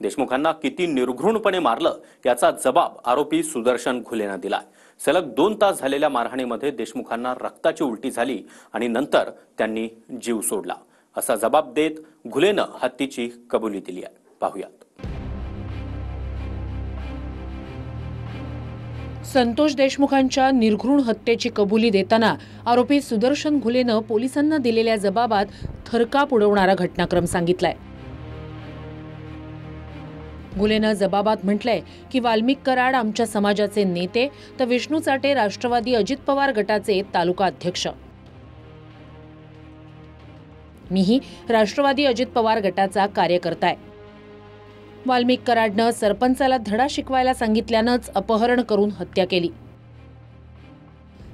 देशमुखांना किती निर्घृणपणे मारलं याचा जबाब आरोपी सुदर्शन घुलेनं दिला। सलग 2 तास झालेल्या मारहाणीमध्ये देशमुखांना रक्ताची उलटी झाली आणि नंतर त्यांनी जीव सोडला असा जबाब देत घुलेनं हत्येची कबुली दिली आहे। पाहूयात। संतोष देशमुखांच्या निर्घृण हत्येची कबुली देताना आरोपी सुदर्शन घुलेनं पोलिसांना दिलेल्या जबाबात थरकाप उडवणारा घटनाक्रम सांगितलाय। घुलेनं जबाबात म्हटलंय की वाल्मिक कराड आमच्या समाजाचे नेते तर विष्णू चाटे राष्ट्रवादी अजित पवार गटाचे तालुका अध्यक्ष। मीही राष्ट्रवादी अजित पवार गटाचा कार्यकर्ता आहे। वाल्मिक कराडनं सरपंचाला धडा शिकवायला सांगितल्यानंच अपहरण करून हत्या केली।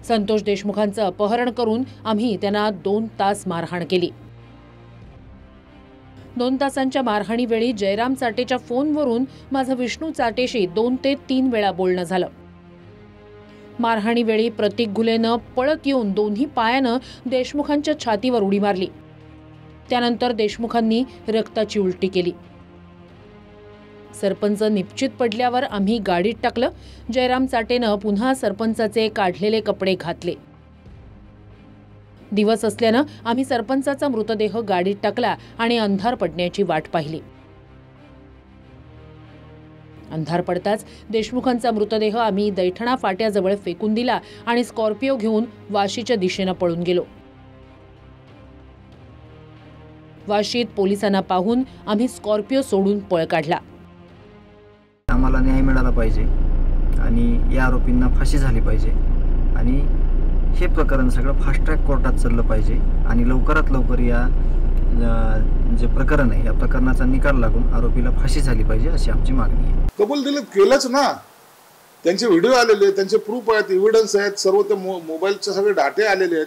संतोष देशमुखांचं अपहरण करून आम्ही त्यांना 2 तास मारहाण केली। 2 तासांच्या मारहाणीवेळी जयराम चाटेच्या फोनवरून माझं विष्णू चाटेशी 2 ते 3 वेळा बोलणं झालं। मारहाणीवेळी प्रतीक घुलेनं पळत येऊन दोन्ही पायानं देशमुखांच्या छातीवर उडी मारली। त्यानंतर देशमुखांनी रक्ताची उलटी केली। सरपंच निश्चित पडल्यावर आम्ही गाडीत टाकलं। जयराम चाटेनं पुन्हा सरपंचाचे काढलेले कपडे घातले। दिवस असल्यानं आम्ही सरपंचाचा मृतदेह गाडीत टाकला आणि अंधार पडण्याची वाट पाहिली। अंधार पडताच देशमुखांचा मृतदेह आम्ही दैठणा फाट्याजवळ फेकून दिला आणि स्कॉर्पिओ घेऊन वाशीच्या दिशेनं पळून गेलो। वाशीत पोलिसांना पाहून आम्ही स्कॉर्पिओ सोडून पळ काढला। आम्हाला न्याय मिळाला पाहिजे आणि या आरोपींना फाशी झाली पाहिजे आणि हे प्रकरण सगळं फास्ट ट्रॅक कोर्टात चाललं पाहिजे आणि लवकरात लवकर या जे प्रकरण आहे या प्रकरणाचा निकाल लागून आरोपीला फाशी झाली पाहिजे अशी आमची मागणी आहे। कबूल दिलं केलंच ना, त्यांचे व्हिडिओ आलेले, त्यांचे प्रूफ आहेत, एव्हिडन्स आहेत, सर्व ते मोबाईलचे सगळे डाटे आलेले आहेत,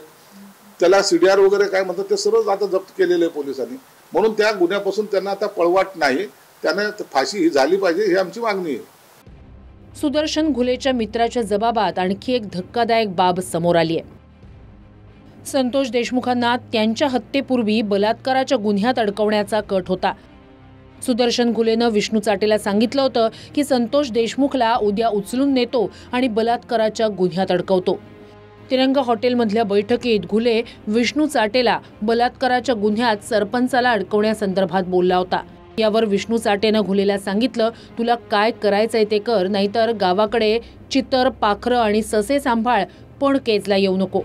त्याला सीडीआर वगैरे काय म्हणतात ते सर्व आता जप्त केलेले आहे पोलिसांनी। म्हणून त्या गुन्ह्यापासून त्यांना आता पळवाट नाही, त्यांना फाशी ही झाली पाहिजे ही आमची मागणी आहे। सुदर्शन घुलेच्या मित्राच्या जबाबात आणखी एक धक्कादायक बाब समोर आली आहे। संतोष देशमुखांना त्यांच्या हत्येपूर्वी बलात्काराच्या गुन्ह्यात अडकवण्याचा कट होता। सुदर्शन घुलेनं विष्णू चाटेला सांगितलं होतं की संतोष देशमुखला उद्या उचलून नेतो आणि बलात्काराच्या गुन्ह्यात अडकवतो। तिरंगा हॉटेलमधल्या बैठकीत घुले विष्णू चाटेला बलात्काराच्या गुन्ह्यात सरपंचाला अडकवण्यासंदर्भात बोलला होता। यावर विष्णू चाटेनं घुलेला सांगितलं, तुला काय करायचंय ते कर, नाहीतर गावाकडे चितर, पाखरं आणि ससे सांभाळ, पण केजला येऊ नको।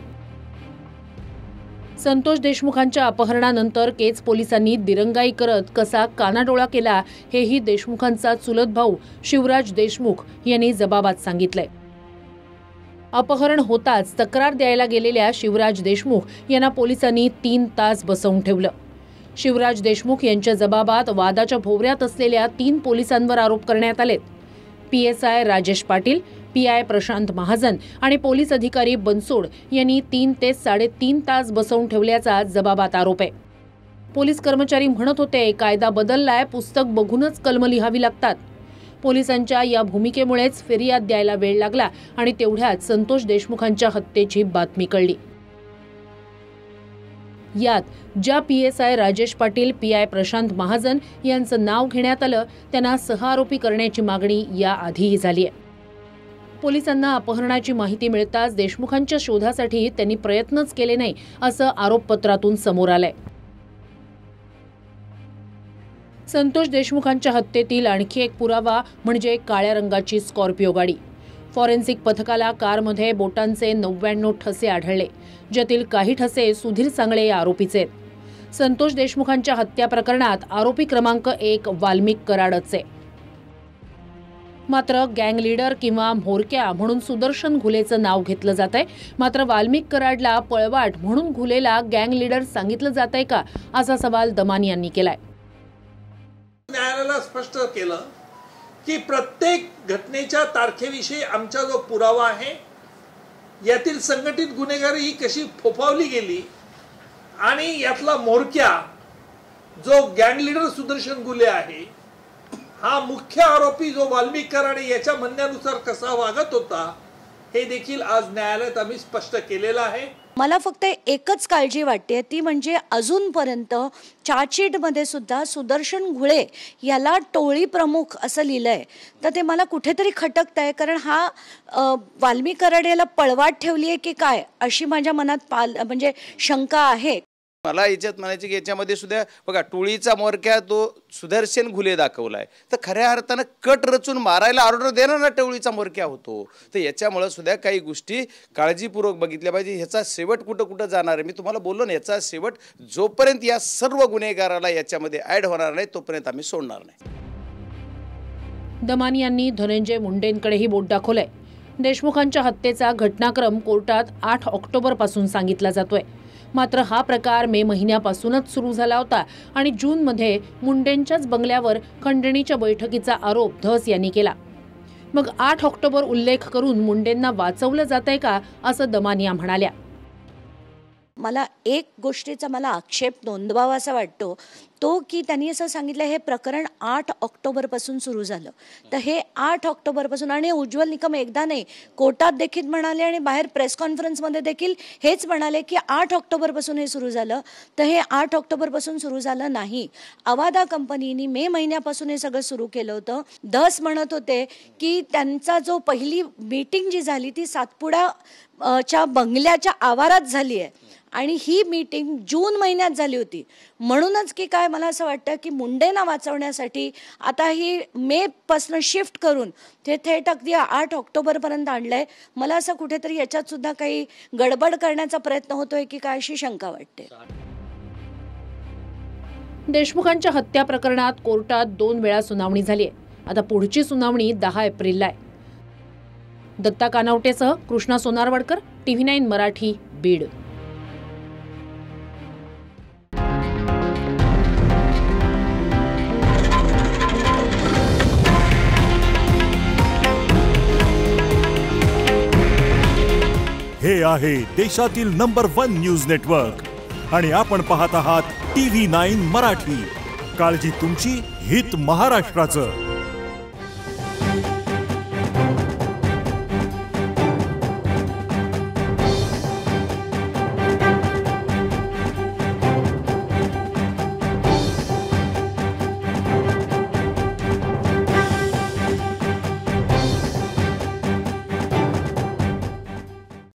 संतोष देशमुखांच्या अपहरणानंतर केज पोलिसांनी दिरंगाई करत कसा कानाडोळा केला हेही देशमुखांचा चुलत भाऊ शिवराज देशमुख यांनी जबाबात सांगितलंय। अपहरण होताच तक्रार द्यायला गेलेल्या शिवराज देशमुख यांना पोलिसांनी 3 तास बसवून ठेवलं। शिवराज देशमुख यांच्या जबाबात वादाच्या भोवऱ्यात असलेल्या 3 पोलिसांवर आरोप करण्यात आलेत। PSI राजेश पाटील, PI प्रशांत महाजन आणि पोलीस अधिकारी बनसोड यांनी 3 ते 3.5 तास बसवून ठेवल्याचा जबाबात आरोप आहे। पोलीस कर्मचारी म्हणत होते, कायदा बदललाय, पुस्तक बघूनच कलम लिहावी लागतात। पोलिसांच्या या भूमिकेमुळेच फिर्याद द्यायला वेळ लागला आणि तेवढ्यात संतोष देशमुखांच्या हत्येची बातमी कळली। यात ज्या PSI राजेश पाटील, PI प्रशांत महाजन यांचं नाव घेण्यात आलं त्यांना सहआरोपी करण्याची मागणी याआधीही झाली आहे। पोलिसांना अपहरणाची माहिती मिळताच देशमुखांच्या शोधासाठी त्यांनी प्रयत्नच केले नाही असं आरोपपत्रातून समोर आलंय। संतोष देशमुखांच्या हत्येतील आणखी एक पुरावा म्हणजे काळ्या रंगाची स्कॉर्पिओ गाडी। फॉरेन्सिक पथकाला कारमध्ये बोटांचे 99 ठसे आढळले, ज्यातील काही ठसे सुधीर सांगळे या आरोपीचे आहेत। संतोष देशमुखांच्या हत्या प्रकरणात आरोपी क्रमांक 1 वाल्मिक कराडच आहे। मात्र गँग लीडर किंवा म्होरक्या म्हणून सुदर्शन घुलेचं नाव घेतलं जातंय। मात्र वाल्मिक कराडला पळवाट म्हणून घुलेला गँग लीडर सांगितलं जातंय का, असा सवाल दमानी यांनी केलाय। न्यायालयाला स्पष्ट केलं की प्रत्येक घटनेच्या तारखेविषयी आमचा जो पुरावा आहे यातील संघटित गुन्हेगारी ही कशी फोफावली गेली आणि यातला म्होरक्या जो गँग लीडर सुदर्शन घुले आहे हा मुख्य आरोपी जो वाल्मिक कराड याच्या म्हणण्यानुसार कसा वागत होता हे देखील आज न्यायालयात आम्ही स्पष्ट केलेलं आहे। मला फक्त एकच काळजी वाटते, ती म्हणजे अजूनपर्यंत चार्जशीटमध्ये सुद्धा सुदर्शन घुळे याला टोळी प्रमुख असं लिहिलंय. तर ते मला कुठेतरी खटकत आहे, कारण हा वाल्मी कराड याला पळवाट ठेवली आहे की काय अशी माझ्या मनात म्हणजे शंका आहे. मला याच्यात म्हणायचं की याच्यामध्ये सुद्धा बघा टोळीचा मोरक्या तो सुदर्शन घुले दाखवलाय, तर खऱ्या अर्थानं कट रचून मारायला ऑर्डर देणारा टोळीचा मोरक्या होतो. तर याच्यामुळे सुद्धा काही गोष्टी काळजीपूर्वक बघितल्या पाहिजे. ह्याचा शेवट कुठं कुठं जाणार आहे, मी तुम्हाला बोललो ना, याचा शेवट जोपर्यंत या सर्व गुन्हेगाराला याच्यामध्ये ऍड होणार नाही तोपर्यंत आम्ही सोडणार नाही. दमानी यांनी धनंजय मुंडेंकडेही बोट दाखवलंय. देशमुखांच्या हत्येचा घटनाक्रम कोर्टात 8 ऑक्टोबरपासून सांगितला जातोय. मात्र हा प्रकार मे महिन्यापासूनच सुरू झाला होता आणि जूनमध्ये मुंडेंच्याच बंगल्यावर खंडणीच्या बैठकीचा आरोप धस यांनी केला. मग 8 ऑक्टोबर उल्लेख करून मुंडेंना वाचवलं जातंय का, असं दमानिया म्हणाल्या. मला एक गोष्टीचा मला आक्षेप नोंदवावासा वाटतो, तो की त्यांनी असं सांगितलं हे प्रकरण 8 ऑक्टोबरपासून सुरू झालं. तर हे 8 ऑक्टोबरपासून, आणि उज्ज्वल निकम एकदा नाही, कोर्टात देखील म्हणाले आणि बाहेर प्रेस कॉन्फरन्समध्ये देखील हेच म्हणाले की 8 ऑक्टोबरपासून हे सुरू झालं. तर हे 8 ऑक्टोबरपासून सुरू झालं नाही. अवादा कंपनीने मे महिन्यापासून हे सगळं सुरू केलं होतं. धस म्हणत होते की त्यांचा जो पहिली मीटिंग जी झाली ती सातपुडाच्या बंगल्याच्या आवारात झाली आहे आणि ही मीटिंग जून महिन्यात झाली होती. म्हणूनच की काय मला असं वाटतं की मुंडेंना वाचवण्यासाठी आता ही मे पासून शिफ्ट करून ते थेट अगदी 8 ऑक्टोबरपर्यंत आणलंय. मला असं कुठेतरी याच्यात सुद्धा काही गडबड करण्याचा प्रयत्न होतोय की काय अशी शंका वाटते. देशमुखांच्या हत्या प्रकरणात कोर्टात 2 वेळा सुनावणी झाली आहे. आता पुढची सुनावणी 10 एप्रिलला आहे. दत्ता कानावटेसह कृष्णा सोनारवडकर, TV9 मराठी, बीड. हे आहे देशातील नंबर 1 न्यूज नेटवर्क आणि आपण पाहत आहात TV9 मराठी. काळजी तुमची, हित महाराष्ट्राचं.